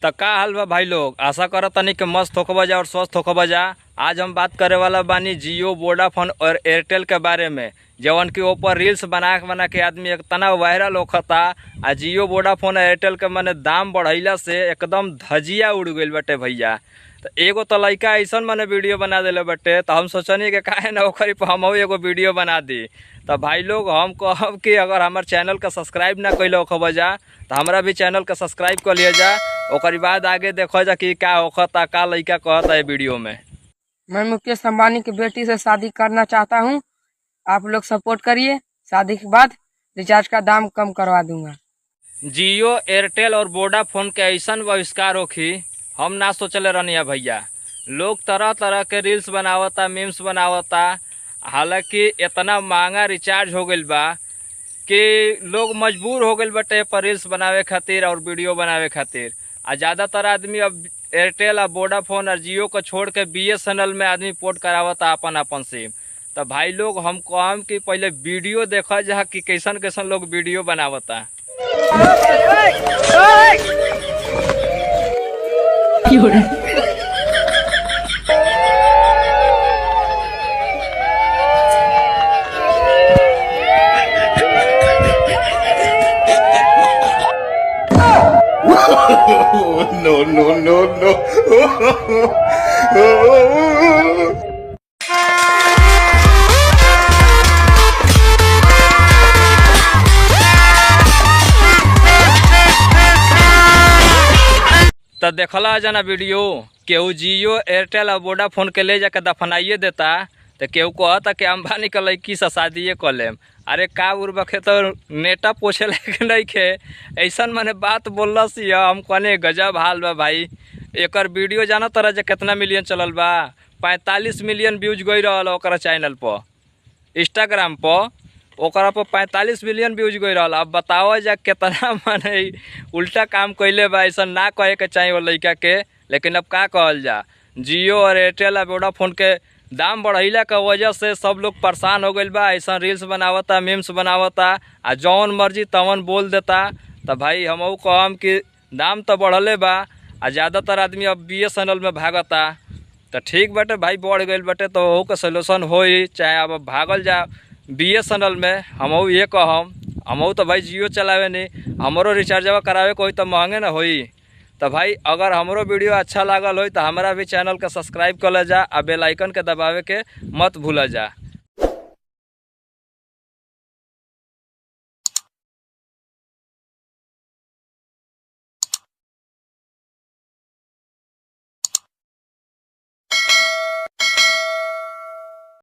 तो का हाल बा भाई लोग, आशा करत तनी कि मस्त होखबा जा और स्वस्थ होखबा जा। आज हम बात करे वाला बानी जियो, वोडाफोन और एयरटेल के बारे में, जवन के ऊपर रील्स बना के आदमी इतना वायरल होखता। आ जियो, वोडाफोन और एयरटेल के मने दाम बढ़ैला से एकदम धजिया उड़ गइल बाटे भैया। तो एगो तो लइका ऐसन मने वीडियो बना देले बाटे, तो हम सोचनी कि काहे ना ओकरी पर हमहू एगो वीडियो बना दी। तो भाई लोग हम कहब कि अगर हमार चैनल का सब्सक्राइब ना कैले होखबा जा तो हमारा भी चैनल का सब्सक्राइब कर लिया जा। ओकरी बाद आगे देखो जा कि का होखता, का लइका कहता है वीडियो में। मैं मुकेश अंबानी की बेटी से शादी करना चाहता हूँ, आप लोग सपोर्ट करिए। शादी के बाद रिचार्ज का दाम कम करवा दूंगा। जियो, एयरटेल और वोडाफोन के ऐसा बहिष्कार होखी हम ना सोचले रहनी भैया। लोग तरह तरह के रील्स बनावता, मीम्स बनावता। हालांकि इतना महंगा रिचार्ज हो गइल बा कि लोग मजबूर हो गइल बाटे पर रील्स बनावे खातिर और वीडियो बनावे खातिर। आ ज़्यादातर आदमी अब एयरटेल और वोडाफोन और जियो को छोड़ के BSNL में आदमी पोर्ट करावता अपन सिम। तो भाई लोग हम कहम कि पहले वीडियो देखा जा कि कैसन कैसन लोग वीडियो बनावता। No, no, no, no. तो देखला जाना वीडियो, केहू जियो, एयरटेल और वोडाफोन के ले जाके दफनाइए देता, तो केहू कहता कि अंबानी के लड़की से शादिये कर लेम। अरे का उर्बखे तो नेटा पोछे लेके नहीं खे, ऐसा मैंने बात बोलस। हम कहने गजब हाल बा भाई। एकर वीडियो जाना तरह जे कितना मिलियन चलल बा, 45 मिलियन व्यूज गई रहल ओकरा चैनल पर, इंस्टाग्राम पर ओकरा पर 45 मिलियन व्यूज गई रहल। अब बताओ जा कितना माने उल्टा काम कैले बा। ऐसा ना कहे के चाहिए वो लड़का के, लेकिन अब का कहल जा। जियो और एयरटेल और वोडाफोन के दाम बढ़ैला के वजह से सब लोग परेशान हो गइल बा। ऐसा रील्स बनावता, मीम्स बनावता, आ जौन मर्जी तवन बोल देता। तो भाई हमहू कहम कि दाम तो बढ़ले बा, आ ज़्यादातर आदमी अब BSNL में भागता। तो ठीक बाटे भाई, बढ़ गइल बाटे तो ओहू के सोल्यूशन होई, चाहे अब भागल जा BSNL में। हमहू ये कहम, हमहू तो भाई जियो चलावे नहीं, हमरो रिचार्जवा करावे को होई तो महंगे ना होई। तो भाई अगर हमरो वीडियो अच्छा लागल हो तो हमारा भी चैनल का सब्सक्राइब कर ले जा, आ बेल आइकन के दबावे के मत भूला जा।